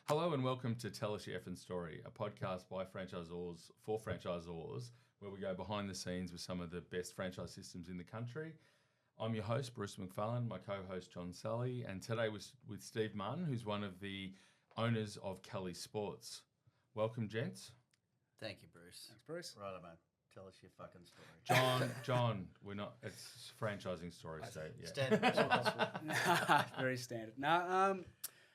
Hello and welcome to Tell Us Your Effing Story, a podcast by franchisors for franchisors, where we go behind the scenes with some of the best franchise systems in the country. I'm your host, Bruce McFarlane, my co-host, John Sully, and today with Steve Martin, who's one of the owners of Kelly Sports. Welcome, gents. Thank you, Bruce. Thanks, Bruce. Right, mate. Tell us your fucking story. John, we're not, it's franchising story, so yeah. Standard. Very standard. No,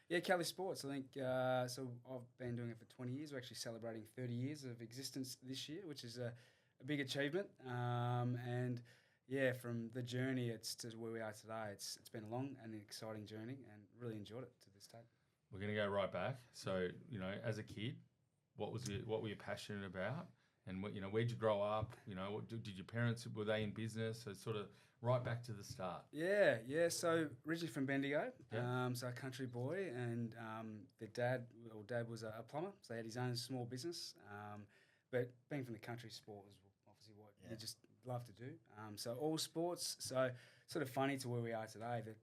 yeah, Kelly Sports. I think so. I've been doing it for 20 years. We're actually celebrating 30 years of existence this year, which is a big achievement. And yeah, from the journey, it's to where we are today. It's been a long and exciting journey, and really enjoyed it to this day. We're going to go right back. So, as a kid, what were you passionate about? And where'd you grow up? Did your parents, were they in business? So sort of right back to the start. Yeah. So originally from Bendigo, Yeah. so a country boy, and dad was a plumber, so he had his own small business. But being from the country, sport was obviously what you just love to do. So all sports. So sort of funny to where we are today that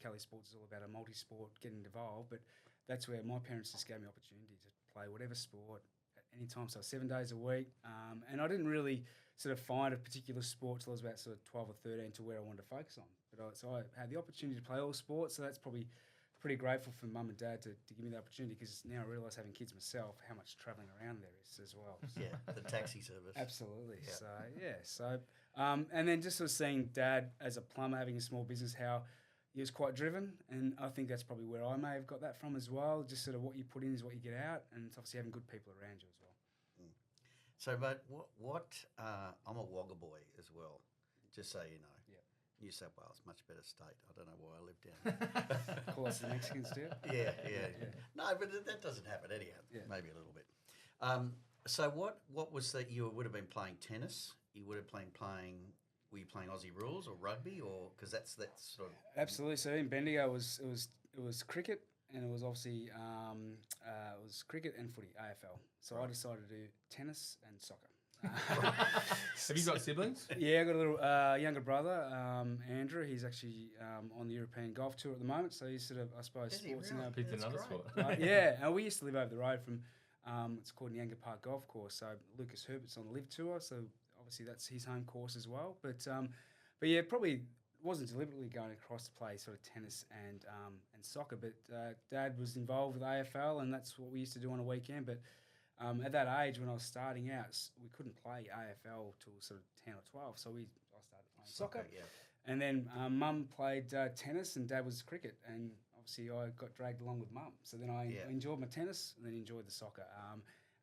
Kelly Sports is all about a multi-sport, getting involved. But that's where my parents just gave me opportunity to play whatever sport any time, so 7 days a week, and I didn't really sort of find a particular sport till I was about sort of 12 or 13 to where I wanted to focus on. But so I had the opportunity to play all sports, so that's probably pretty grateful for mum and dad to give me the opportunity, because now I realise, having kids myself, how much travelling around there is as well. So. Yeah, the taxi service. Absolutely. Yeah. So and then just sort of seeing dad as a plumber having a small business, how he was quite driven, and I think that's probably where I may have got that from as well. Just sort of what you put in is what you get out, and it's obviously having good people around you as well. So, but I'm a Wagga boy as well, just so you know. Yeah. New South Wales, much better state. I don't know why I live down there. Call us the Mexicans too. Yeah. No, but that doesn't happen anyhow. Yeah. Maybe a little bit. So what was that? You would have been playing tennis. You would have been playing. Were you playing Aussie rules or rugby, or because that's sort of Absolutely. So in Bendigo, it was cricket, and it was obviously it was cricket and footy, AFL. So I decided to do tennis and soccer. Have you got siblings? Yeah, I got a little younger brother, Andrew. He's actually on the European golf tour at the moment. So he's sort of, I suppose, Is he sports really? in our Picked That's another great. sport. yeah, and we used to live over the road from it's called Nyanga Park Golf Course. So Lucas Herbert's on the Live Tour, so obviously that's his home course as well. But yeah, probably wasn't deliberately going across to play sort of tennis and soccer. But Dad was involved with AFL, and that's what we used to do on a weekend. But at that age, when I was starting out, we couldn't play AFL till sort of 10 or 12. So I started playing soccer. yeah. And then Mum played tennis and Dad was cricket. And obviously I got dragged along with Mum. So then I enjoyed my tennis and then enjoyed the soccer.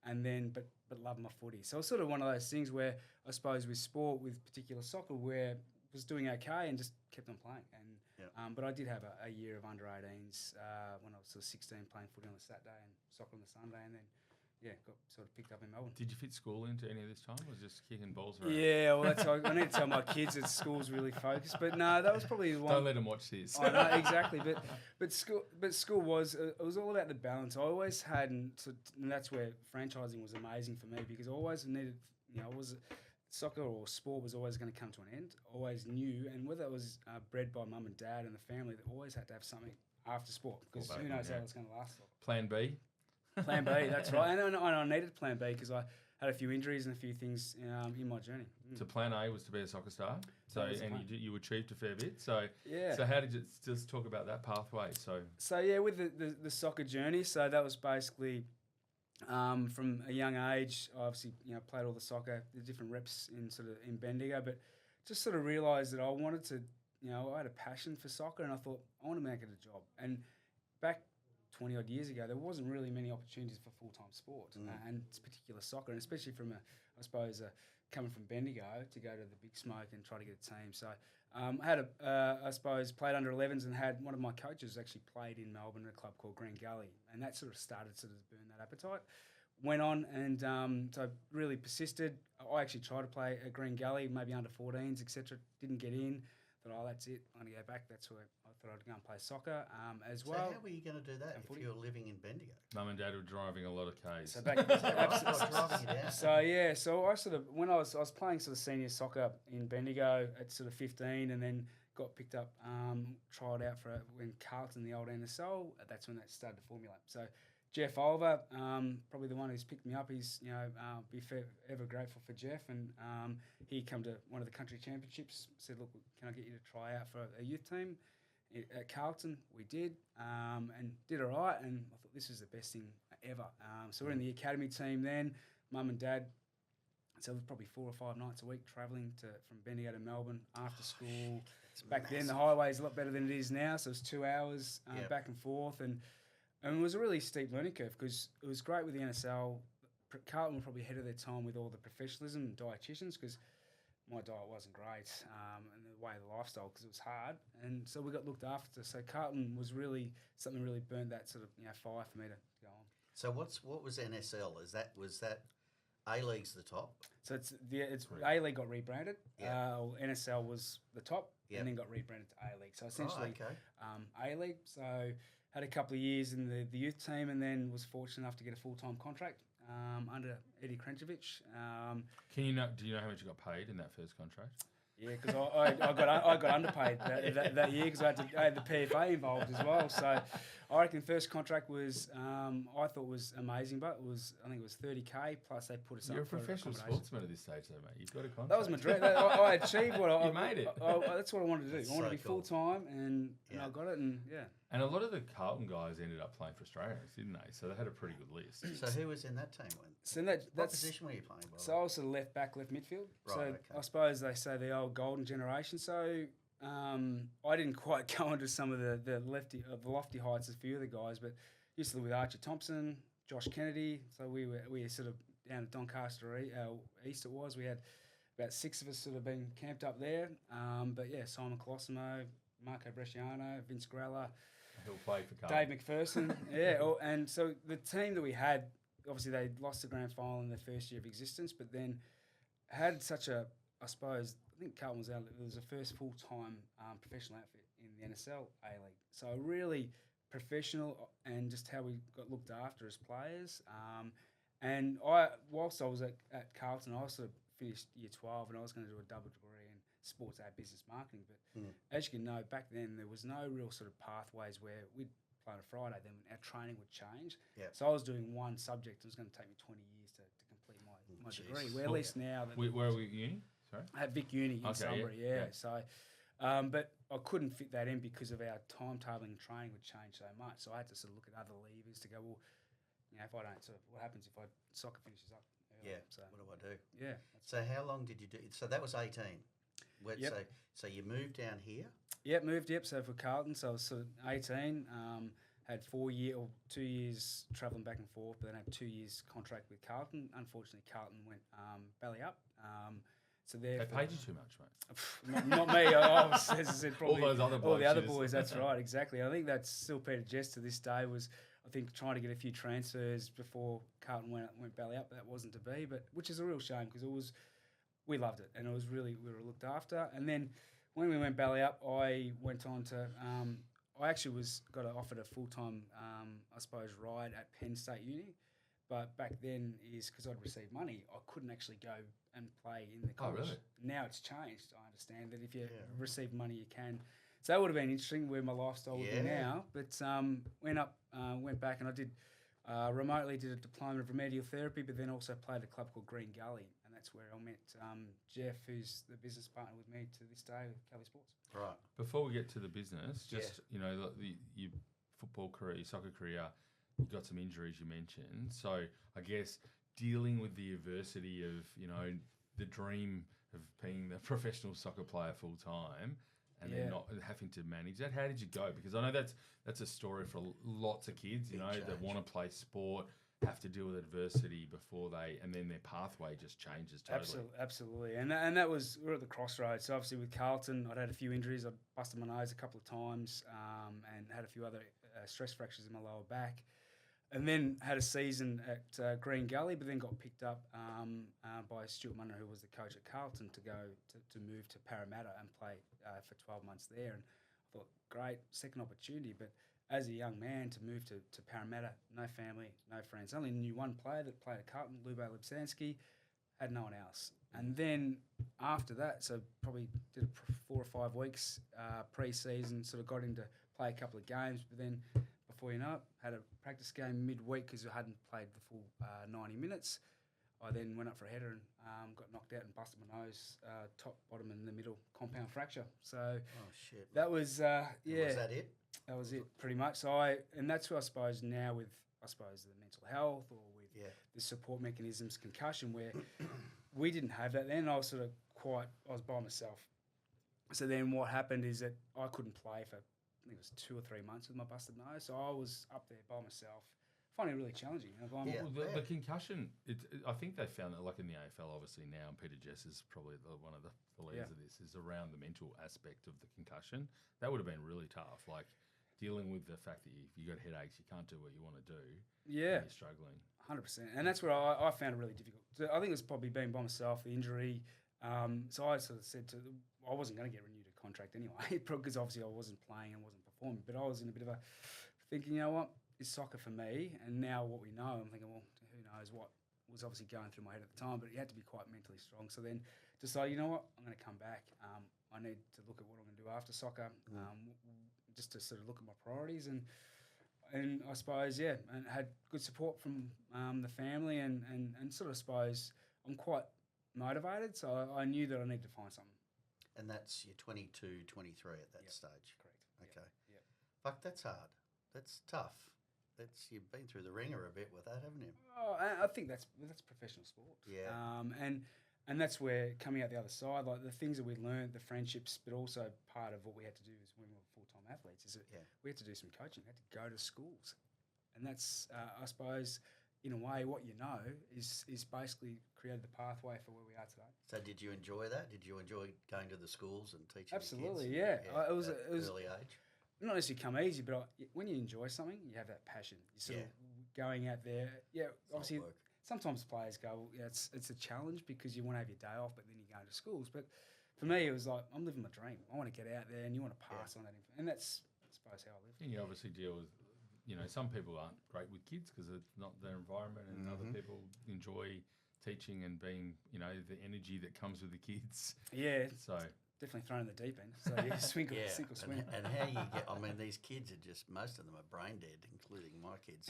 And then, but loved my footy. So it's sort of one of those things where I suppose with sport, with particular soccer, where I was doing okay and just kept on playing. And but I did have a year of under 18s when I was sort of 16, playing footy on a Saturday and soccer on the Sunday, and then got sort of picked up in Melbourne. Did you fit school into any of this time, or was it just kicking balls around? Yeah, well, that's I need to tell my kids that school's really focused, but no, that was probably the one. Don't let them watch this. I know, exactly, but school was it was all about the balance. I always had, and that's where franchising was amazing for me, because I always needed, soccer or sport was always going to come to an end. Always knew, and whether it was bred by mum and dad and the family, they always had to have something after sport, because who knows how it's going to last. Plan B. Plan B, that's right. And I needed Plan B because I had a few injuries and a few things in my journey. So Plan A was to be a soccer star. So and you achieved a fair bit. So yeah. So how did you just talk about that pathway? So yeah, with the soccer journey. So that was basically from a young age. I obviously played all the soccer, the different reps in Bendigo, but just sort of realised that I wanted to. I had a passion for soccer, and I thought I want to make it a job. And back 20 odd years ago, there wasn't really many opportunities for full-time sport, and particular soccer, and especially from coming from Bendigo to go to the Big Smoke and try to get a team. So I had played under 11s, and had one of my coaches actually played in Melbourne at a club called Green Gully, and that sort of started to burn that appetite. Went on and so really persisted. I actually tried to play at Green Gully, maybe under 14s, etc. Didn't get in. Thought, that's it. I'm going to go back. That's where I thought I'd go and play soccer as well. So how were you going to do that if you were living in Bendigo? Mum and Dad were driving a lot of Ks. So back driving you down. So I sort of, when I was playing sort of senior soccer in Bendigo at sort of 15, and then got picked up, tried out for when Carlton, the old NSL. That's when that started to formulate. So Jeff Oliver, probably the one who's picked me up. He's ever grateful for Jeff, and he come to one of the country championships. Said, look, can I get you to try out for a youth team at Carlton? We did, and did all right. And I thought this was the best thing ever. So we're in the academy team then. Mum and Dad. So it was probably 4 or 5 nights a week travelling from Bendigo to Melbourne after school. Back then, the highway is a lot better than it is now. So it was 2 hours back and forth, and it was a really steep learning curve because it was great with the NSL. Carlton were probably ahead of their time with all the professionalism and dietitians because my diet wasn't great and the way of the lifestyle because it was hard. And so we got looked after. So Carlton was really something really burnt that sort of fire for me to go on. So what was NSL? Was that A-League's the top? So it's A-League got rebranded. Yeah. NSL was the top and then got rebranded to A-League. So essentially A-League. So had a couple of years in the youth team and then was fortunate enough to get a full-time contract under Eddie Krenčević. Do you know how much you got paid in that first contract? Yeah, because I got underpaid that year because I had the PFA involved as well. So I reckon the first contract was I thought was amazing, but I think it was 30K plus they put us You're up for a professional sportsman at this stage, though, mate. You've got a contract. That was my dream. I achieved what you made it. That's what I wanted to do. I wanted to be full time, and I got it. And And a lot of the Carlton guys ended up playing for Australians, didn't they? So they had a pretty good list. So who was in that team? So what position were you playing? So I was sort of left back, left midfield. Right, so okay. I suppose they say the old golden generation. So I didn't quite go into some of the lofty heights as a few of the guys, but used to live with Archie Thompson, Josh Kennedy. So we were sort of down at Doncaster East. It was. We had about 6 of us sort of been camped up there. But yeah, Simon Colosimo, Marco Bresciano, Vince Grella. He'll play for Carlton. Dave McPherson. And so the team that we had, obviously they lost the grand final in their first year of existence, but then had such a, I suppose, I think Carlton was it was the first full-time professional outfit in the NSL A-League. So really professional and just how we got looked after as players. And whilst I was at Carlton, I sort of finished year 12 and I was going to do a double degree in sports and business marketing. But as you can know, back then there was no real sort of pathways where we'd play on a Friday, then our training would change. Yep. So I was doing one subject. It was going to take me 20 years to complete my degree. Where at least now... Where were we at uni? Sorry? At Vic Uni in Sunbury, So, but I couldn't fit that in because of our timetabling and training would change so much. So I had to sort of look at other levers to go, well, if I don't, what happens if soccer finishes up early? Yeah, so what do I do? Yeah. So how long did you do? So that was 18. Yep. So you moved down here? Yep. So for Carlton, so I was sort of 18, had 2 years travelling back and forth, but then had 2 years contract with Carlton. Unfortunately, Carlton went belly up. So they paid you too much, mate. not me. I was, as I said, probably all those other all the other boys. That's right, exactly. I think that's still Peter Jess to this day. Was I think trying to get a few transfers before Carlton went belly up. But that wasn't to be, but which is a real shame because we loved it and it was really we were looked after. And then when we went belly up, I went on to. I actually got offered a full-time, I suppose, ride at Penn State Uni. But back then is because I'd received money, I couldn't actually go and play in the college. Oh, really? Now it's changed. I understand that if you receive money, you can. So that would have been interesting where my lifestyle would be now. But went back and I did remotely did a diploma of remedial therapy, but then also played a club called Green Gully, and that's where I met Jeff, who's the business partner with me to this day with Gully Sports. Right. Before we get to the business, just your football career, your soccer career. You got some injuries you mentioned. So I guess dealing with the adversity of, the dream of being the professional soccer player full time and then not having to manage that. How did you go? Because I know that's a story for lots of kids, that want to play sport, have to deal with adversity and then their pathway just changes totally. Absolutely. And that was, we were at the crossroads. So obviously with Carlton, I'd had a few injuries. I'd busted my nose a couple of times and had a few other stress fractures in my lower back. And then had a season at Green Gully, but then got picked up by Stuart Munro, who was the coach at Carlton, to go to move to Parramatta and play for 12 months there. And I thought, great, second opportunity. But as a young man, to move to Parramatta, no family, no friends. Only knew one player that played at Carlton, Lube Lipsansky. had no one else. And then after that, so probably did 4 or 5 weeks pre-season, sort of got into play a couple of games, but then before you know it, had a practice game midweek because I hadn't played the full 90 minutes. I then went up for a header and got knocked out and busted my nose, top, bottom, and in the middle, compound fracture. So Oh shit. that was, yeah. Was that it? That was it, pretty much. So and that's what I suppose now with, the mental health or with the support mechanisms, concussion, where we didn't have that then. I was sort of I was by myself. So then what happened is that I couldn't play for, I think it was 2 or 3 months with my busted nose. So I was up there by myself, finding it really challenging. Well, the concussion, I think they found that, like in the AFL, obviously now, and Peter Jess is probably one of the leaders of this, is around the mental aspect of the concussion. That would have been really tough. Like, dealing with the fact that you got headaches, you can't do what you want to do. Yeah. And you're struggling. 100%. And that's where I found it really difficult. So I think it's probably being by myself, the injury. So I sort of said I wasn't going to get renewed a contract anyway, because obviously I wasn't playing and wasn't performing. But I was in a bit of a thinking, you know what, is soccer for me? And now what we know, I'm thinking, well, who knows what was obviously going through my head at the time, but you had to be quite mentally strong. So then decided, you know what, I'm going to come back. I need to look at what I'm going to do after soccer. Just to sort of look at my priorities and I suppose, and had good support from the family and sort of suppose I'm quite motivated, so I knew that I needed to find something. And that's your 22, 23 at that stage? Correct. Okay. Yep. Fuck, that's hard. That's tough. You've been through the ringer a bit with that, haven't you? Oh, I think that's professional sport. Yeah. And that's where coming out the other side, like the things that we learned, the friendships, but also part of what we had to do is when we were full-time athletes, is that we had to do some coaching. We had to go to schools. And that's, I suppose, in a way, what you know is basically created the pathway for where we are today. So did you enjoy that? Did you enjoy going to the schools and teaching Absolutely, the kids? It was early age? Not necessarily come easy, but when you enjoy something, you have that passion. You're sort of going out there. Yeah, obviously, sometimes players go, well, it's a challenge because you want to have your day off, but then you go to schools. But for me, it was like, I'm living my dream. I want to get out there and you want to pass on that. And that's, I suppose, how I live. And you obviously deal with, some people aren't great with kids because it's not their environment, and other people enjoy teaching and being, the energy that comes with the kids. Yeah. So definitely thrown in the deep end. So sink or swim. And how you get? I mean, these kids are most of them are brain dead, including my kids.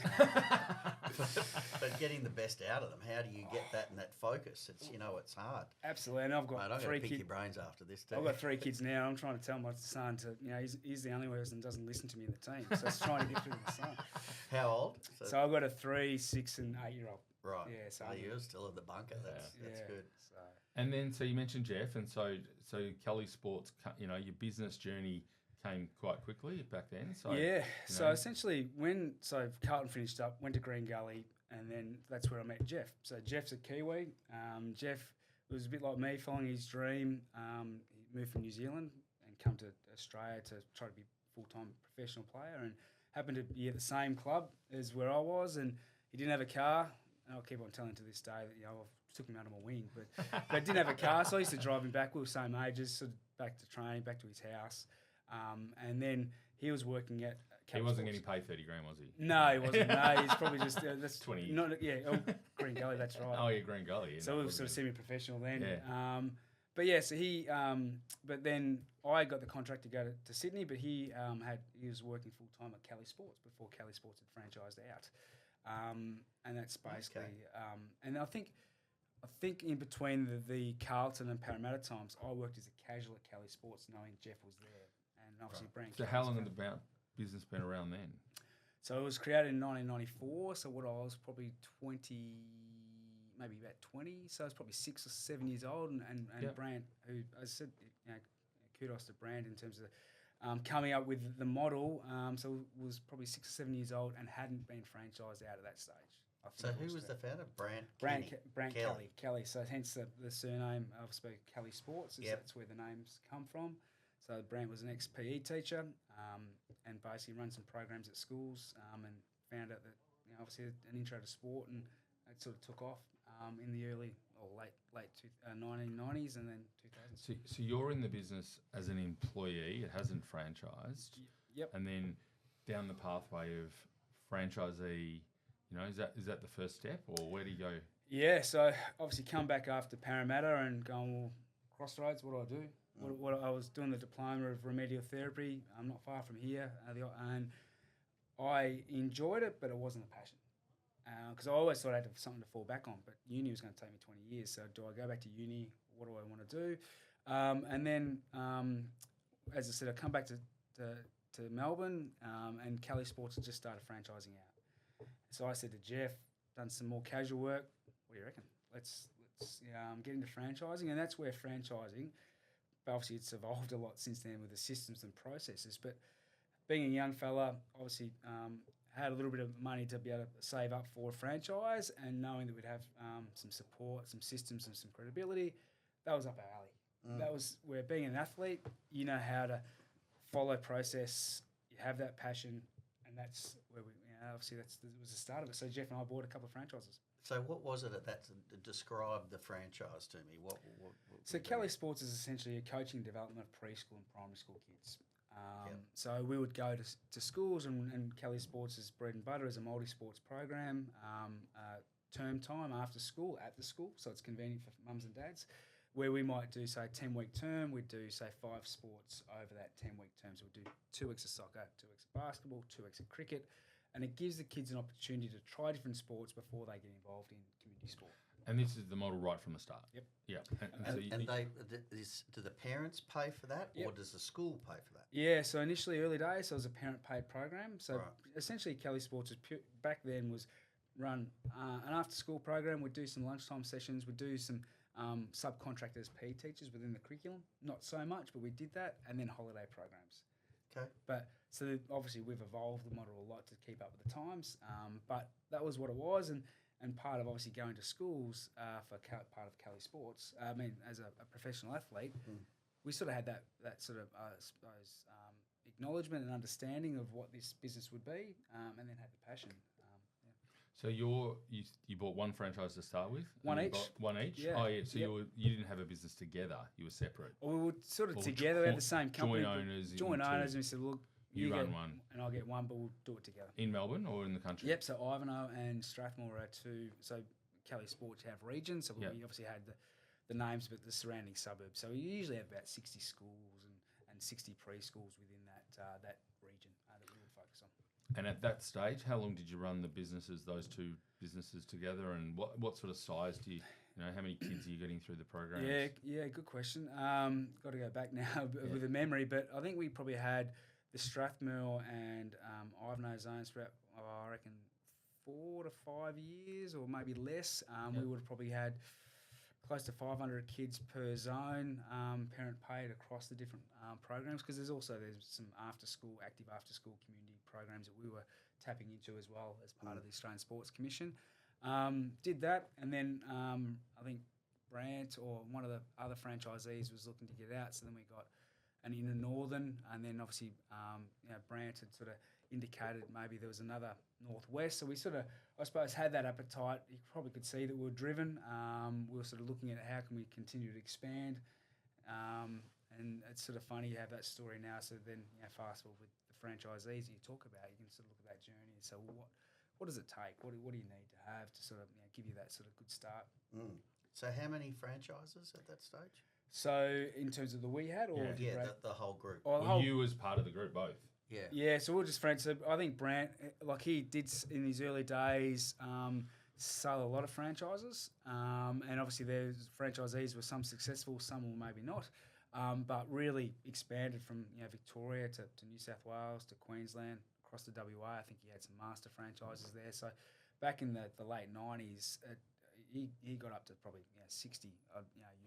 but getting the best out of them, how do you get that and that focus? It's it's hard. Absolutely, and I've got Mate, 3 kids. Pick your brains after this too. I've got 3 kids now. I'm trying to tell my son to, he's the only person that doesn't listen to me in the team. So it's trying to get through to the son. How old? So I've got a 3, 6, and 8-year-old. Right. Yeah. So you're still in the bunker. That's good. So. And then, so you mentioned Jeff, and so Kelly Sports, your business journey came quite quickly back then. So So essentially, when Carlton finished up, went to Green Gully, and then that's where I met Jeff. So Jeff's a Kiwi. Jeff was a bit like me, following his dream. He moved from New Zealand and come to Australia to try to be a full-time professional player, and happened to be at the same club as where I was, and he didn't have a car. And I'll keep on telling to this day that I took him out of my wing, but didn't have a car, so I used to drive him back. We were same ages, sort of back to training, back to his house, and then he was working at. He wasn't getting paid $30,000, was he? No, he wasn't. No, he's probably just that's 20. Green Gully, that's right. Oh yeah, Green Gully. Yeah, so we were sort of semi-professional then. Yeah. So he, but then I got the contract to go to Sydney, but he was working full time at Kelly Sports before Kelly Sports had franchised out. And that's basically, and I think in between the Carlton and Parramatta times, I worked as a casual at Kelly Sports, knowing Jeff was there, and obviously Brand. So how long had the business been around then? So it was created in 1994. So what I was probably 20, maybe about 20. So I was probably 6 or 7 years old, and Brand, who as I said, kudos to Brand in terms of. Coming up with the model, so was probably 6 or 7 years old and hadn't been franchised out at that stage. So who was the founder? Brand Kelly. So hence the surname of Kelly Sports. That's where the names come from. So Brand was an ex-PE teacher and basically run some programs at schools and found out that obviously an intro to sport, and it sort of took off in the early or late 1990s and then 2000s. So you're in the business as an employee. It hasn't franchised. Yep. And then down the pathway of franchisee, is that the first step, or where do you go? Yeah, so obviously come back after Parramatta and going, well, Crossroads, what do I do? What I was doing the diploma of remedial therapy. I'm not far from here, and I enjoyed it, but it wasn't a passion. Because I always thought I had something to fall back on, but uni was going to take me 20 years. So do I go back to uni? What do I want to do? And then, as I said, I come back to Melbourne, and Cali Sports had just started franchising out. So I said to Jeff, done some more casual work. What do you reckon? Let's get into franchising, and that's where franchising. But obviously, it's evolved a lot since then with the systems and processes. But being a young fella, obviously had a little bit of money to be able to save up for a franchise, and knowing that we'd have some support, some systems, and some credibility, that was up our alley. That was where being an athlete, you know how to follow process, you have that passion, and that's where we, obviously that was the start of it. So Jeff and I bought a couple of franchises. So what was it that describe the franchise to me? What so Cali Sports is essentially a coaching development of preschool and primary school kids. So we would go to schools, and Cali Sports' bread and butter is a multi-sports program, term time after school, at the school, so it's convenient for mums and dads, where we might do, say, a 10-week term. We'd do, say, 5 sports over that 10-week term. So we'd do 2 weeks of soccer, 2 weeks of basketball, 2 weeks of cricket, and it gives the kids an opportunity to try different sports before they get involved in community sport. And this is the model right from the start. Yep. Yeah. Do the parents pay for that, or does the school pay for that? Yeah, so initially, early days, so it was a parent-paid program. So Right. essentially, Cali Sports back then was run an after-school program. We'd do some lunchtime sessions. We'd do some subcontracted as PE teachers within the curriculum. Not so much, but we did that, and then holiday programs. Okay. But so obviously we've evolved the model a lot to keep up with the times. But that was what it was, and part of obviously going to schools for part of Cali Sports. I mean, as a professional athlete, we sort of had that sort of I suppose acknowledgement and understanding of what this business would be, and then had the passion. So you bought one franchise to start with? One each. One each? Yeah. Oh, yeah. So you didn't have a business together. You were separate. Or we were sort of Or together. We had the same company. Joint owners. And we said, look, You run get one. and I'll get one, but we'll do it together. In Melbourne or in the country? Yep. So Ivanhoe and Strathmore are two. So Cali Sports have regions. So we obviously had the names, but the surrounding suburbs. So we usually have about 60 schools and 60 preschools within that region that we would focus on. And at that stage, how long did you run the businesses, those two businesses together, and what sort of size do you know, how many kids are you getting through the program? Yeah, good question. Got to go back now with a memory, but I think we probably had the Strathmore and Ivanhoe zones for, I reckon, 4 to 5 years or maybe less. We would have probably had close to 500 kids per zone, parent paid across the different programs, because there's some active after school community programs that we were tapping into as well as part of the Australian Sports Commission. Did that, and then I think Brant or one of the other franchisees was looking to get out, so then we got an inner northern, and then obviously Brant had sort of indicated maybe there was another northwest, so we sort of, I suppose, had that appetite. You probably could see that we were driven. We were sort of looking at how can we continue to expand, and it's sort of funny you have that story now. So then fast forward with the franchisees you talk about, you can sort of look at that journey and say, well, what does it take? What do you need to have to sort of give you that sort of good start? So how many franchises at that stage? So in terms of the we had, or the whole group. You as part of the group, both. Yeah, so we're just friends. So I think Brant, like he did in his early days, sell a lot of franchises, and obviously there's franchisees were some successful, some were maybe not, but really expanded from Victoria to New South Wales to Queensland, across to WA. I think he had some master franchises there. So back in the late 90s, he got up to probably 60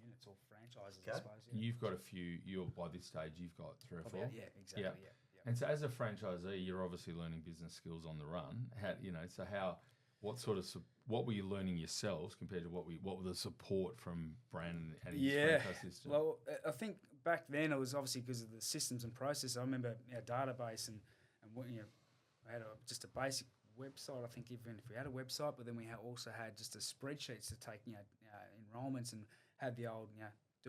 units or franchises, I suppose. Yeah. You've got a few. By this stage, you've got 3 or 4. Yeah, exactly. Yeah. And so, as a franchisee, you're obviously learning business skills on the run. What were you learning yourselves compared to what were the support from Brandon and his franchise system? Well, I think back then it was obviously because of the systems and process. I remember our database and I had just a basic website. I think even if we had a website, but then we also had just a spreadsheets to take enrollments, and had the old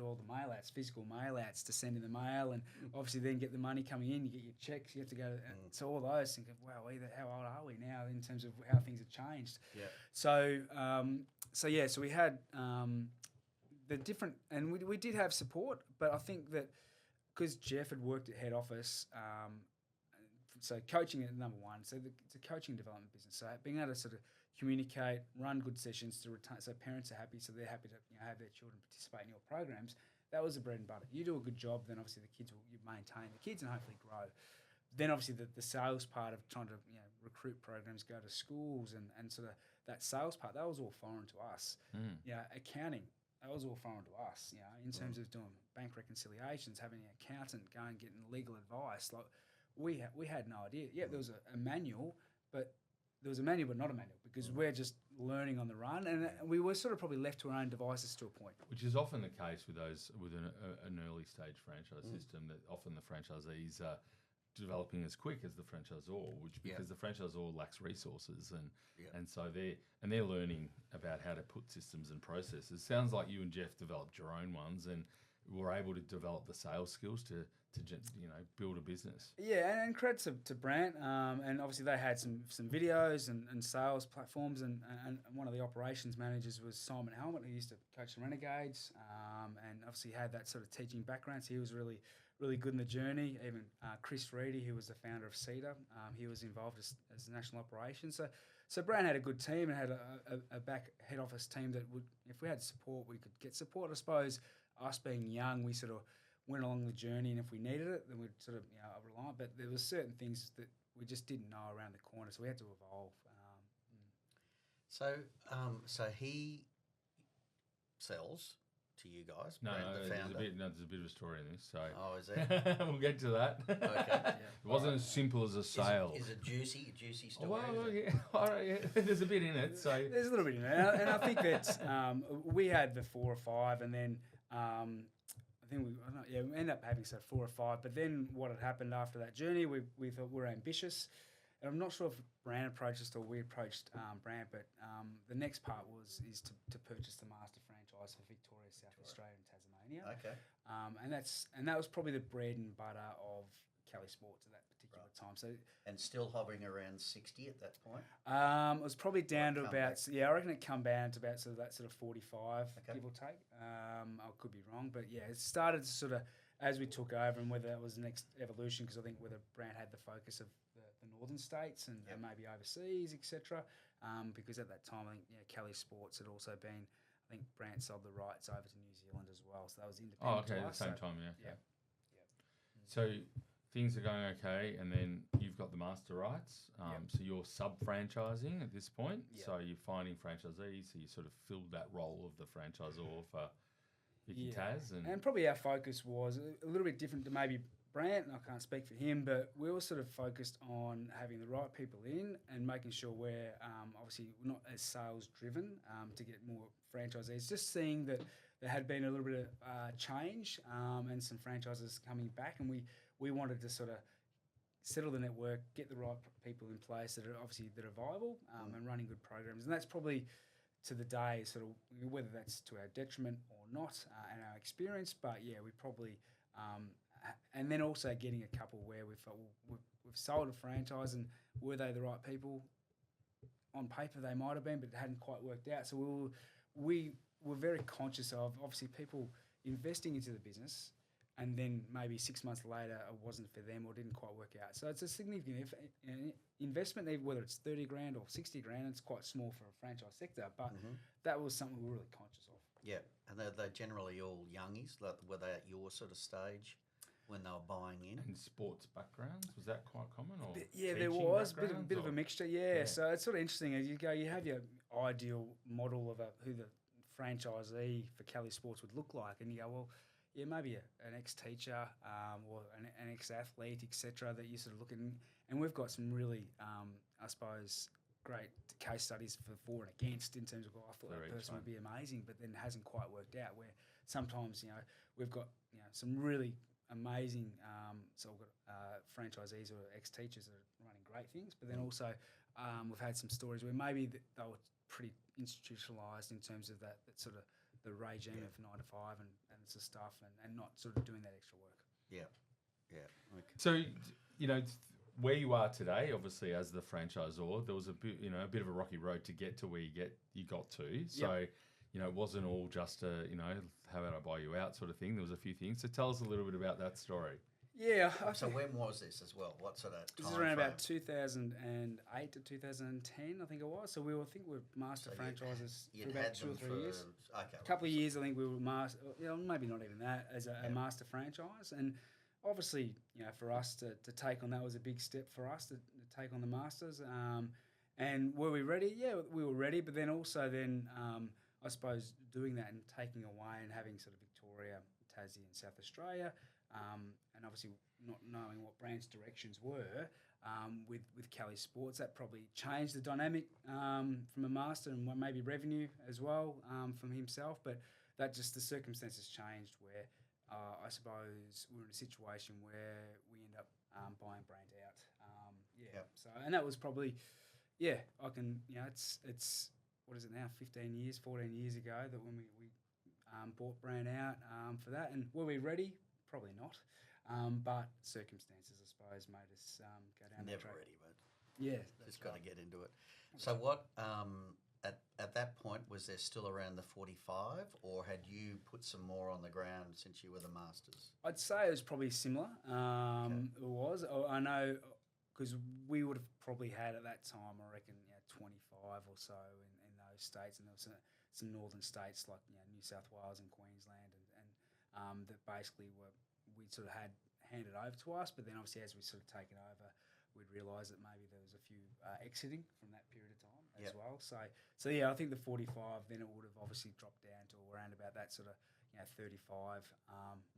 do all the mail outs, physical mail outs to send in the mail, and obviously then get the money coming in. You get your checks. You have to go to all those. Thinking, wow, how old are we now in terms of how things have changed? Yeah. So so we had the different, and we did have support, but I think that because Jeff had worked at head office. So coaching is number one. So it's a coaching development business. So being able to sort of communicate, run good sessions to retain, so parents are happy, so they're happy to have their children participate in your programs. That was the bread and butter. You do a good job, then obviously the kids you maintain the kids and hopefully grow. Then obviously the sales part of trying to recruit programs, go to schools and sort of that sales part, that was all foreign to us. Accounting, that was all foreign to us. In terms of doing bank reconciliations, having an accountant go and getting legal advice, like. We had no idea. Yeah, there was a manual, but there was a manual, but not a manual, because we're just learning on the run, and we were sort of probably left to our own devices to a point. Which is often the case with an early stage franchise system. That often the franchisees are developing as quick as the franchisor, because the franchisor lacks resources, and so they're learning about how to put systems and processes. Sounds like you and Jeff developed your own ones, and were able to develop the sales skills to build a business. Yeah, and credit to Brant, and obviously they had some videos and sales platforms, and one of the operations managers was Simon Helmet, who used to coach the Renegades, and obviously had that sort of teaching background, so he was really good in the journey. Even Chris Reedy, who was the founder of Cedar, he was involved as national operations. So Brant had a good team and had a back head office team that would, if we had support, we could get support. I suppose us being young, we sort of went along the journey, and if we needed it, then we'd sort of rely on. But there were certain things that we just didn't know around the corner, so we had to evolve. So he sells to you guys. No, Brant, the founder. there's a bit of a story in this. So is there? we'll get to that. Okay. It wasn't as simple as a sale. Is it juicy? A juicy story? Well, there's a bit in it. So there's a little bit in it, and I think that we had the 4 or 5, and then. I think we ended up having 4 or 5. But then what had happened after that journey, we thought we were ambitious. And I'm not sure if Brant approached us or we approached Brant, but the next part is to purchase the master franchise for Victoria, South Australia and Tasmania. Okay. And that was probably the bread and butter of Cali Sports at that particular time. So and still hovering around 60 at that point? It was probably down to about, I reckon it come down to about that sort of 45, give or take. I could be wrong, but yeah, it started to sort of, as we took over, and whether that was the next evolution, because I think whether Brant had the focus of the northern states and maybe overseas, etc. Because at that time, I think Cali Sports had also been, I think Brant sold the rights over to New Zealand as well, so that was independent. Oh, okay, at the same time, yeah. So things are going okay, and then you've got the master rights. So you're sub-franchising at this point. Yep. So you're finding franchisees. So you sort of filled that role of the franchisor for Vicky Taz. And probably our focus was a little bit different to maybe Brant, and I can't speak for him, but we were sort of focused on having the right people in and making sure we're obviously not as sales-driven to get more franchisees. Just seeing that there had been a little bit of change and some franchises coming back, and we wanted to sort of settle the network, get the right people in place that are viable and running good programs. And that's probably to the day, sort of whether that's to our detriment or not and our experience, but yeah, we probably and then also getting a couple where we felt we've sold a franchise, and were they the right people? On paper they might have been, but it hadn't quite worked out. So we were very conscious of obviously people investing into the business, and then maybe 6 months later it wasn't for them or didn't quite work out. So it's a significant investment, whether it's 30 grand or 60 grand. It's quite small for a franchise sector, but that was something we were really conscious of. Yeah, and they're generally all youngies. Like, were they at your sort of stage when they were buying in? And sports backgrounds, was that quite common? Or yeah, there was a bit of a mixture. Yeah, so it's sort of interesting as you go. You have your ideal model of who the franchisee for Cali Sports would look like, and you go, well, yeah, maybe an ex-teacher or an ex-athlete, etc. That you sort of look at, and we've got some really, I suppose, great case studies for and against in terms of, I thought that person would be amazing, but then hasn't quite worked out. Where sometimes we've got some really amazing, so we've got franchisees or ex-teachers that are running great things, but then also we've had some stories where maybe they were pretty institutionalised in terms of that sort of the regime of 9 to 5 and maintenance of stuff and not sort of doing that extra work. Yeah. Okay. So, where you are today, obviously as the franchisor, there was a bit of a rocky road to get to where you got to. So, it wasn't all just how about I buy you out sort of thing. There was a few things. So tell us a little bit about that story. Yeah. So when was this as well? What sort of time This is around frame? about 2008 to 2010, I think it was. So we were master franchises for about 2 or 3 years. Okay. A couple of years, I think we were master. Maybe not even that as a master franchise. And obviously, for us to take on that was a big step for us to take on the masters. And were we ready? Yeah, we were ready. But then also I suppose doing that and taking away and having sort of Victoria, Tassie, and South Australia. And obviously not knowing what branch directions were with Kelly Sports, that probably changed the dynamic from a master and maybe revenue as well from himself. But that just the circumstances changed where I suppose we're in a situation where we end up buying brand out. So and that was probably I can it's what is it now 15 years 14 years ago that when we bought brand out for that. And were we ready? Probably not, but circumstances, I suppose, made us go down that track. Never ready, but That's just got to right. get into it. So what at that point was there still around the 45, or had you put some more on the ground since you were the masters? I'd say it was probably similar. It was. I know because we would have probably had at that time, I reckon, 25 or so in those states, and there was some northern states like New South Wales and Queensland, and that basically we sort of had handed over to us. But then obviously as we sort of taken over, we'd realised that maybe there was a few exiting from that period of time as well. So I think the 45 then it would have obviously dropped down to around about that sort of 35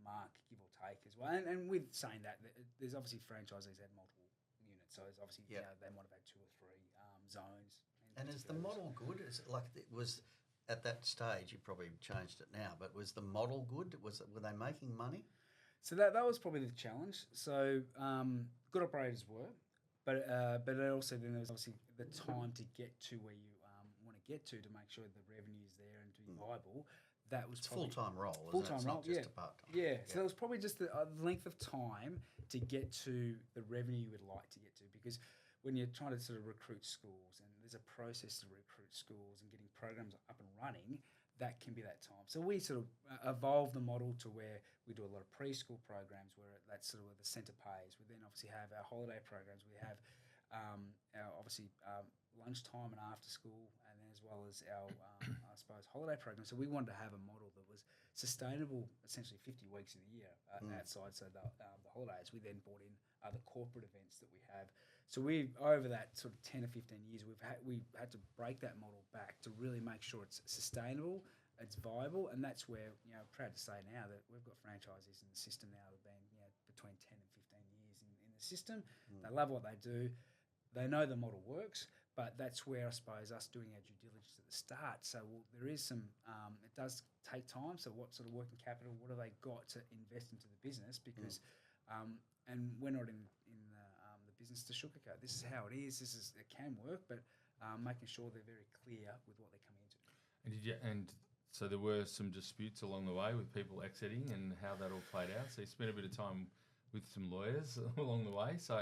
mark, give or take as well. And with saying that, there's obviously franchisees had multiple units, so there's obviously they might have had 2 or 3 zones. And is the model good? Is it like it was at that stage? You probably changed it now, but was the model good? Were they making money? So that was probably the challenge. So good operators were, but also then there was obviously the time to get to where you want to get to make sure the revenue is there and to be viable. That was It's a full-time role. Full-time role, not just a part-time. Yeah. So that was probably just the length of time to get to the revenue you would like to get to, because when you're trying to sort of recruit schools and there's a process to recruit schools and getting programs up and running, that can be that time. So we sort of evolved the model to where we do a lot of preschool programs where that's sort of where the centre pays. We then obviously have our holiday programs. We have our obviously lunchtime and after school, and then as well as our I suppose holiday program. So we wanted to have a model that was sustainable, essentially 50 weeks of the year outside. So the holidays, we then brought in other corporate events that we have. So we over that sort of 10 or 15 years, we had to break that model back to really make sure it's sustainable, it's viable, and that's where proud to say now that we've got franchisees in the system now that have been between 10 and 15 years in the system. They love what they do. They know the model works, but that's where I suppose us doing our due diligence at the start. So there is some, it does take time. So what sort of working capital, what have they got to invest into the business? Because, and we're not in the business to sugarcoat. This is how it is. It can work, but making sure they're very clear with what they're coming into. And so there were some disputes along the way with people exiting and how that all played out. So you spent a bit of time with some lawyers along the way. So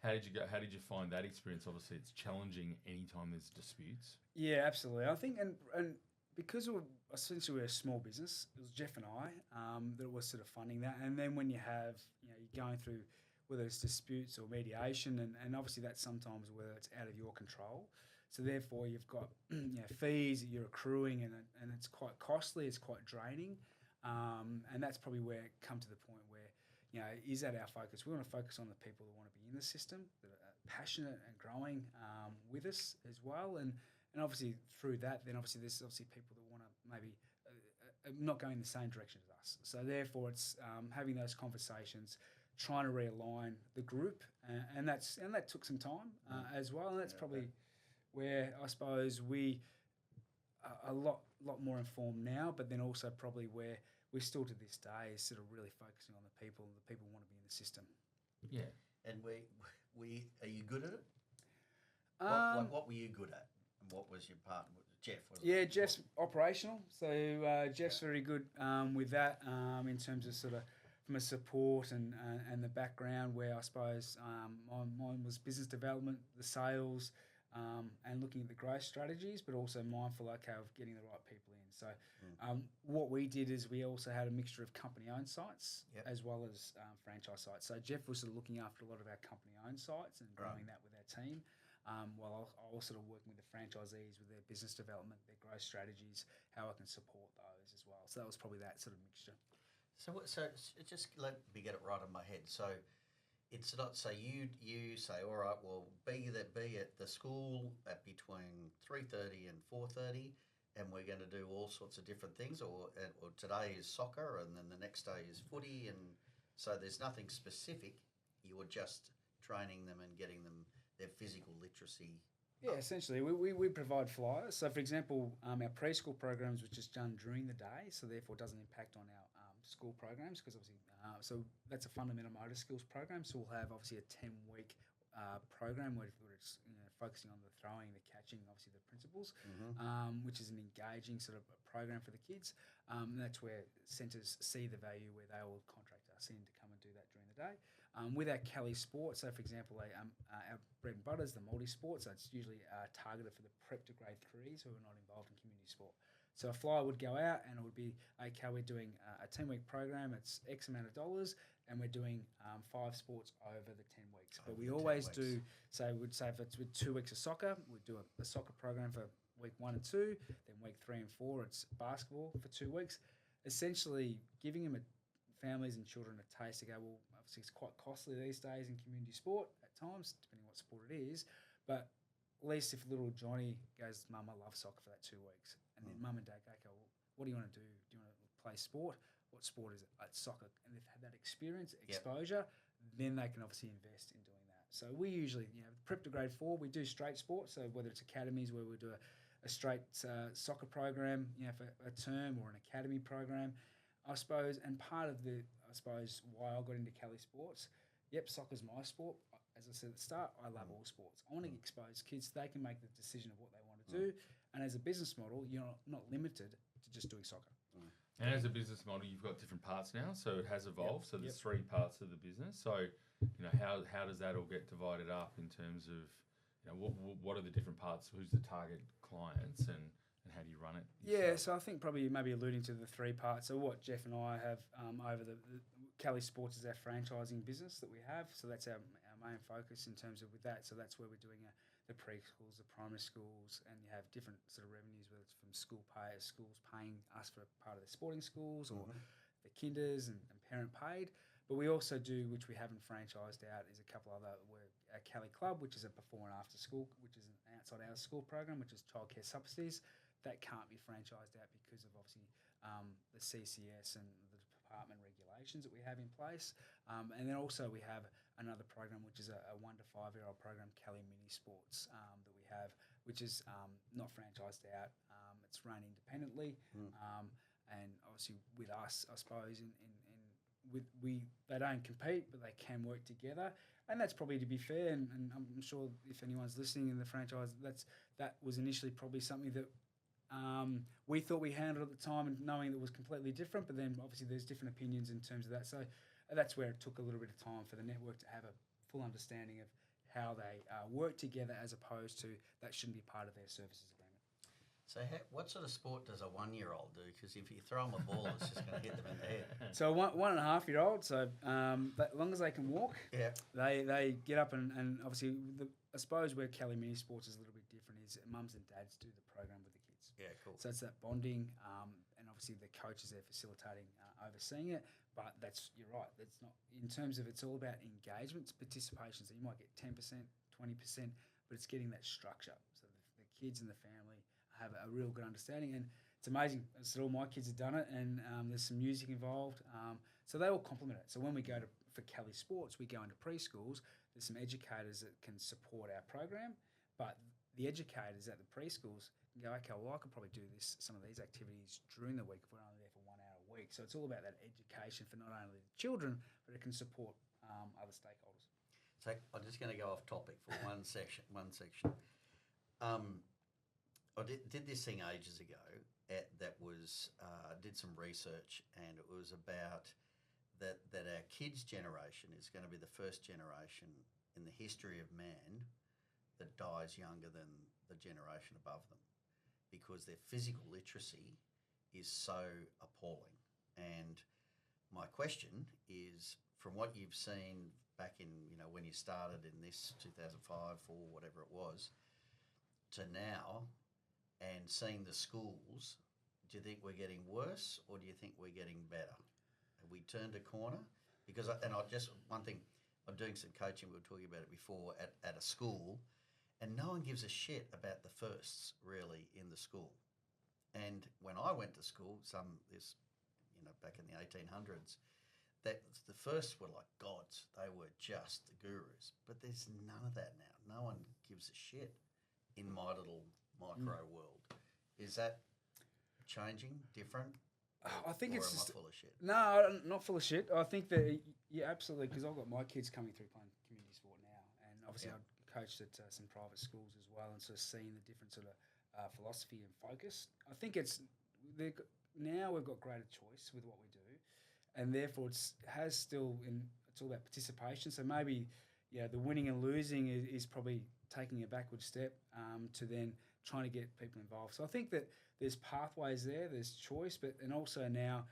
how did you go? How did you find that experience? Obviously, it's challenging anytime there's disputes. Yeah, absolutely. I think, and because essentially we're a small business, it was Jeff and I that was sort of funding that. And then when you have, you're going through whether it's disputes or mediation, and obviously that's sometimes whether it's out of your control. So therefore, you've got fees that you're accruing, and it's quite costly. It's quite draining, and that's probably where it come to the point where is that our focus? We want to focus on the people that want to be in the system, that are passionate and growing with us as well, and obviously through that, then obviously there's obviously people that want to maybe not going in the same direction as us. So therefore, it's having those conversations, trying to realign the group, and that took some time as well, and that's probably where I suppose we are a lot more informed now, but then also probably where we're still to this day is sort of really focusing on the people want to be in the system. Yeah. And we are you good at it? Um, what were you good at? And what was your part? Jeff, was it? Yeah, Jeff's operational. So Jeff's very good with that in terms of sort of from a support and the background where I suppose mine was business development, the sales, and looking at the growth strategies, but also mindful, of getting the right people in. So what we did is we also had a mixture of company-owned sites as well as franchise sites. So Jeff was sort of looking after a lot of our company-owned sites and growing that with our team. While I was sort of working with the franchisees with their business development, their growth strategies, how I can support those as well. So that was probably that sort of mixture. So just let me get it right in my head. So it's not, so you say, all right, well, be at the school at between 3:30 and 4:30, and we're going to do all sorts of different things, or today is soccer, and then the next day is footy, and so there's nothing specific. You were just training them and getting them their physical literacy. Yeah, essentially, we provide flyers. So, for example, our preschool programs, which is done during the day, so therefore doesn't impact on our school programs, because obviously, so that's a fundamental motor skills program. So we'll have obviously a 10-week program where it's focusing on the throwing, the catching, obviously the principles, which is an engaging sort of program for the kids. And that's where centres see the value, where they will contract us in to come and do that during the day. With our Cali Sport, so for example, our bread and butter is the multi-sport, so it's usually targeted for the prep to grade 3s who are not involved in community sport. So a flyer would go out and it would be, okay, we're doing a 10-week program, it's X amount of dollars, and we're doing 5 sports over the 10 weeks. But we always do, so we'd say if it's with 2 weeks of soccer, we'd do a soccer program for week 1 and 2, then week 3 and 4, it's basketball for 2 weeks. Essentially giving them families and children a taste to go, well, obviously it's quite costly these days in community sport at times, depending what sport it is, but at least if little Johnny goes, Mum, I love soccer for that 2 weeks, and then Mum and Dad go, okay, well, what do you want to do? Do you want to play sport? What sport is it? It's soccer. And they've had that experience, exposure, then they can obviously invest in doing that. So we usually, prep to grade 4, we do straight sport, so whether it's academies where we do a straight soccer program, for a term, or an academy program, I suppose, and part of why I got into Cali Sports, soccer's my sport. As I said at the start, I love all sports. I want to expose kids, they can make the decision of what they want to do, and as a business model, you're not limited to just doing soccer. And as a business model, you've got different parts now, so it has evolved. So there's 3 parts of the business. So, how does that all get divided up in terms of, what are the different parts? Who's the target clients, and how do you run it? Yeah, so I think probably maybe alluding to the 3 parts. So what Jeff and I have over the Cali Sports is our franchising business that we have. So that's our main focus in terms of with that. So that's where we're doing the preschools, the primary schools, and you have different sort of revenues, whether it's from schools paying us for part of the sporting schools, or the kinders and parent paid. But we also do, which we haven't franchised out, is a couple other, a Cali Club, which is a before and after school, which is an outside our school program, which is childcare subsidies. That can't be franchised out because of obviously the CCS and the department regulations that we have in place. And then also we have another program, which is a 1 to 5-year-old program, Cali Mini Sports, that we have, which is not franchised out. It's run independently. And obviously with us, I suppose, they don't compete, but they can work together. And that's probably, to be fair, and I'm sure if anyone's listening in the franchise, that was initially probably something that we thought we handled at the time, and knowing that it was completely different, but then obviously there's different opinions in terms of that. So that's where it took a little bit of time for the network to have a full understanding of how they work together, as opposed to that shouldn't be part of their services agreement. So what sort of sport does a 1-year-old do? Because if you throw them a ball, it's just going to hit them in the head. So a 1.5-year-old, so as long as they can walk, they get up and obviously, I suppose where Cali Mini Sports is a little bit different is mums and dads do the program with the kids. Yeah, cool. So it's that bonding, and obviously the coach is there facilitating, overseeing it. But you're right. That's not in terms of, it's all about engagement, it's participation. So you might get 10%, 20%, but it's getting that structure. So the kids and the family have a real good understanding, and it's amazing. So all my kids have done it, and there's some music involved. So they all complement it. So when we go for Cali Sports, we go into preschools. There's some educators that can support our program, but the educators at the preschools can go, okay, well, I could probably do some of these activities during the week if we're only there for 1 hour a week. So it's all about that education for not only the children, but it can support other stakeholders. So I'm just going to go off topic for one section. I did this thing ages ago that was did some research, and it was about that our kids' generation is going to be the first generation in the history of man that dies younger than the generation above them, because their physical literacy is so appalling. And my question is, from what you've seen back in, when you started in this 2005, 4, whatever it was, to now, and seeing the schools, do you think we're getting worse or do you think we're getting better? Have we turned a corner? Because, one thing, I'm doing some coaching, we were talking about it before, at a school, and no one gives a shit about the firsts, really, in the school. And when I went to school, back in the 1800s, that the firsts were like gods. They were just the gurus. But there's none of that now. No one gives a shit in my little micro world. Is that changing, different? I think it's am just... I full of shit? No, I'm not full of shit. I think that, yeah, absolutely, because I've got my kids coming through playing community sport now. And obviously I've coached at some private schools as well, and sort of seeing the different sort of philosophy and focus. I think now we've got greater choice with what we do, and therefore it's all about participation. So maybe, the winning and losing is probably taking a backward step to then trying to get people involved. So I think that there's pathways there, there's choice, and also now,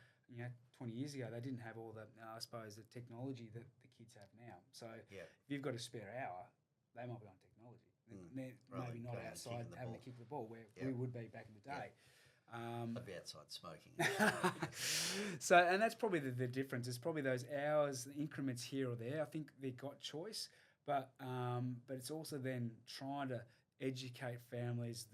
20 years ago, they didn't have all the, I suppose, the technology that the kids have now. So if you've got a spare hour, they might be on technology. They're maybe not outside having to kick the ball where we would be back in the day. I'd be outside smoking. So, and that's probably the difference. It's probably those hours, the increments here or there. I think they've got choice, but it's also then trying to educate families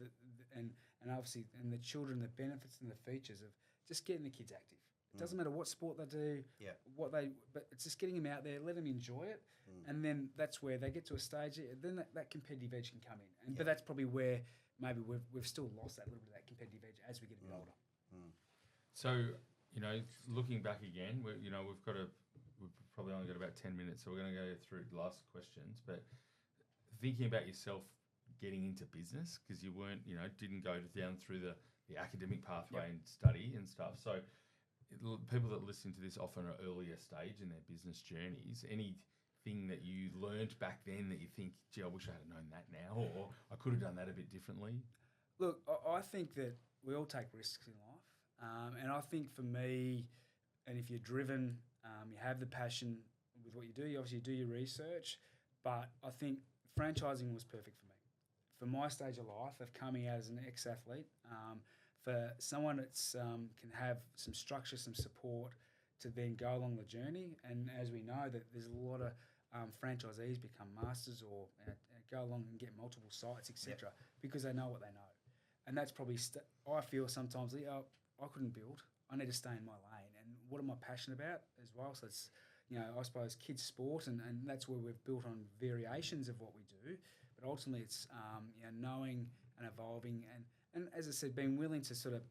and obviously and the children, the benefits and the features of just getting the kids active. It doesn't matter what sport they do, but it's just getting them out there, let them enjoy it, and then that's where they get to a stage. Then that competitive edge can come in, but that's probably where maybe we've still lost that little bit of that competitive edge as we get a bit older. So looking back again, we've probably only got about 10 minutes, so we're going to go through the last questions. But thinking about yourself getting into business, because you weren't, didn't go down through the academic pathway and study and stuff. So people that listen to this often are earlier stage in their business journeys. Anything that you learned back then that you think, gee, I wish I had known that now, or I could have done that a bit differently? Look, I think that we all take risks in life. And I think for me, and if you're driven, you have the passion with what you do, you obviously do your research, but I think franchising was perfect for me. For my stage of life of coming out as an ex-athlete, for someone that's can have some structure, some support to then go along the journey. And as we know, that there's a lot of franchisees become masters or go along and get multiple sites, etc., because they know what they know. And that's probably, I feel sometimes, I couldn't build. I need to stay in my lane. And what am I passionate about as well? So it's, I suppose kids sport, and that's where we've built on variations of what we do. But ultimately it's, knowing and evolving and as I said, being willing to sort of,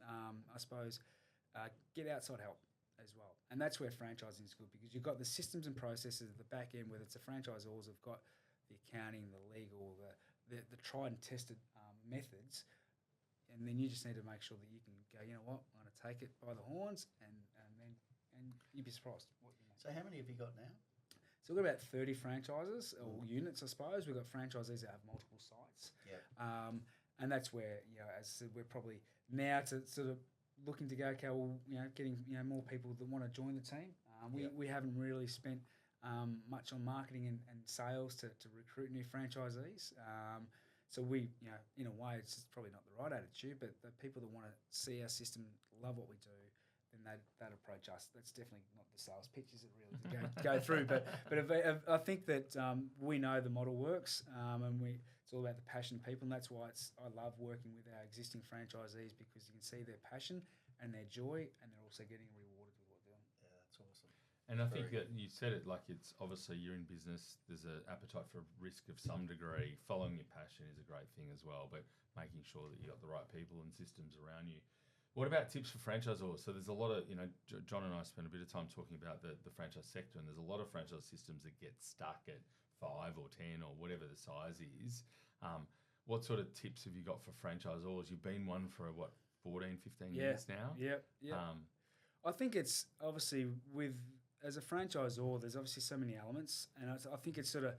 get outside help as well. And that's where franchising is good, because you've got the systems and processes at the back end, whether it's the franchisors have got the accounting, the legal, the tried and tested methods. And then you just need to make sure that you can go, you know what, I'm going to take it by the horns and you'd be surprised what you know. So how many have you got now? So we've got about 30 franchises or units, I suppose. We've got franchisees that have multiple sites. And that's where, as I said, we're probably now to sort of looking to go, okay, well, getting, more people that want to join the team. We haven't really spent much on marketing and sales to recruit new franchisees. So we, in a way, it's probably not the right attitude, but the people that want to see our system, love what we do, then they'd approach us. That's definitely not the sales pitches that really go through. But I think that we know the model works, and it's all about the passion of people, and that's why I love working with our existing franchisees, because you can see their passion and their joy, and they're also getting rewarded with what they're doing. Yeah, that's awesome. And I think that you said it like it's obviously you're in business, there's an appetite for risk of some degree. Following your passion is a great thing as well, but making sure that you got the right people and systems around you. What about tips for franchisors? So there's a lot of, John and I spent a bit of time talking about the franchise sector, and there's a lot of franchise systems that get stuck at 5 or 10 or whatever the size is. what sort of tips have you got for franchisors? You've been one for, 14, 15 years now? Yeah. I think it's obviously as a franchisor, there's obviously so many elements, and I think it's sort of,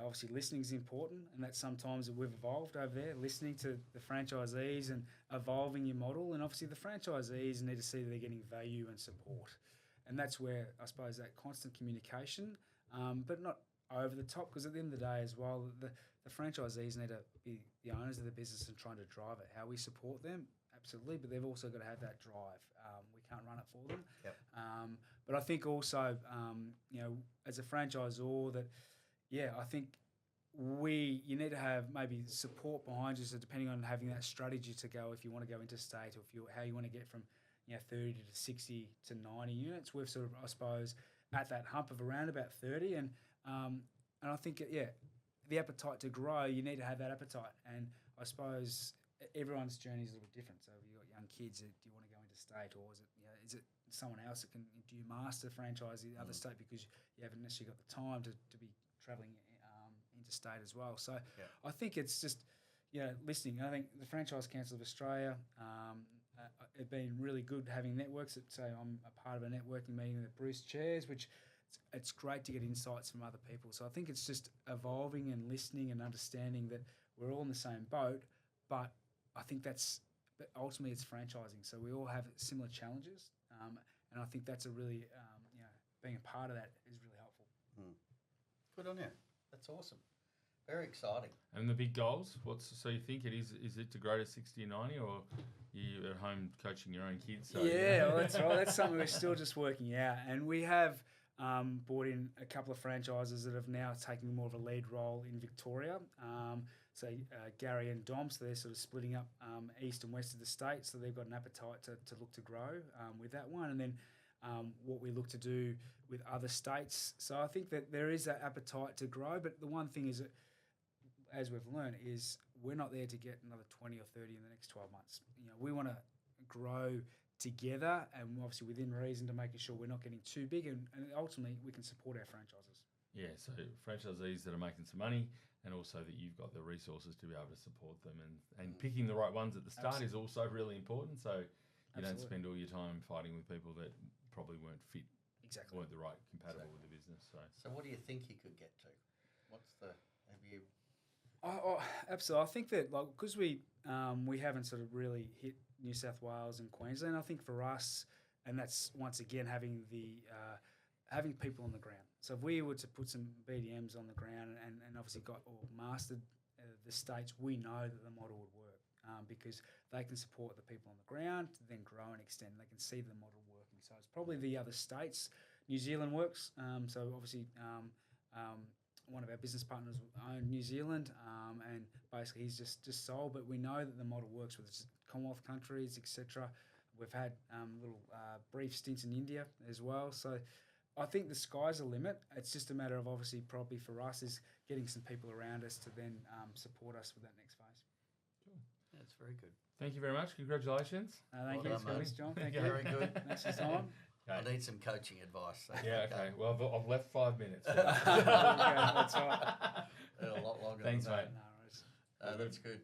obviously listening is important, and that's sometimes we've evolved over there, listening to the franchisees and evolving your model, and obviously the franchisees need to see that they're getting value and support, and that's where I suppose that constant communication, but not over the top, because at the end of the day as well, the franchisees need to be the owners of the business and trying to drive it. How we support them, absolutely, but they've also got to have that drive. We can't run it for them. Yep. But I think also, as a franchisor, that I think you need to have maybe support behind you. So depending on having that strategy to go, if you want to go interstate, or how you want to get from 30 to 60 to 90 units, we're sort of, I suppose, at that hump of around about 30, and I think the appetite to grow, you need to have that appetite, and I suppose everyone's journey is a little bit different. So if you've got young kids, do you want to go interstate, or is it someone else that do you master franchise the other state because you haven't necessarily got the time to be travelling interstate as well. So I think it's just listening. I think the Franchise Council of Australia have been really good having networks. I'm a part of a networking meeting that Bruce chairs, which it's great to get insights from other people. So I think it's just evolving and listening and understanding that we're all in the same boat, but I think but ultimately it's franchising. So we all have similar challenges, and I think that's a really, being a part of that is really helpful. Good on you. That's awesome. Very exciting. And the big goals? So you think is it to grow to 60 or 90, or you at home coaching your own kids? So, well, that's right. That's something we're still just working out. And we have brought in a couple of franchises that have now taken more of a lead role in Victoria. So Gary and Dom, so they're sort of splitting up east and west of the state. So they've got an appetite to look to grow with that one. And then what we look to do with other states. So I think that there is that appetite to grow. But the one thing is that, as we've learned, is we're not there to get another 20 or 30 in the next 12 months. We want to grow together, and obviously within reason, to making sure we're not getting too big, and ultimately we can support our franchises. Yeah, so franchisees that are making some money, and also that you've got the resources to be able to support them, and picking the right ones at the start is also really important. So you don't spend all your time fighting with people that probably weren't fit, weren't the right compatible with the business. So what do you think you could get to? Have you? Absolutely. I think that because we haven't sort of really hit New South Wales and Queensland, I think for us, and that's once again having people on the ground. So if we were to put some BDMs on the ground and obviously mastered the states, we know that the model would work because they can support the people on the ground to then grow and extend. They can see the model working. So it's probably the other states. New Zealand works. So obviously one of our business partners own New Zealand, and basically he's just sold. But we know that the model works with Commonwealth countries, etc. We've had little brief stints in India as well. So I think the sky's the limit. It's just a matter of obviously probably for us is getting some people around us to then support us with that next phase. Cool. That's very good. Thank you very much. Congratulations. Thank you. Thanks, John. Thank you. Very good. Thanks for your time. I need some coaching advice. So Okay. Well, I've left 5 minutes. Okay, that's right. A lot longer. Thanks, than mate. that. No, that's good.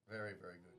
Very, very good.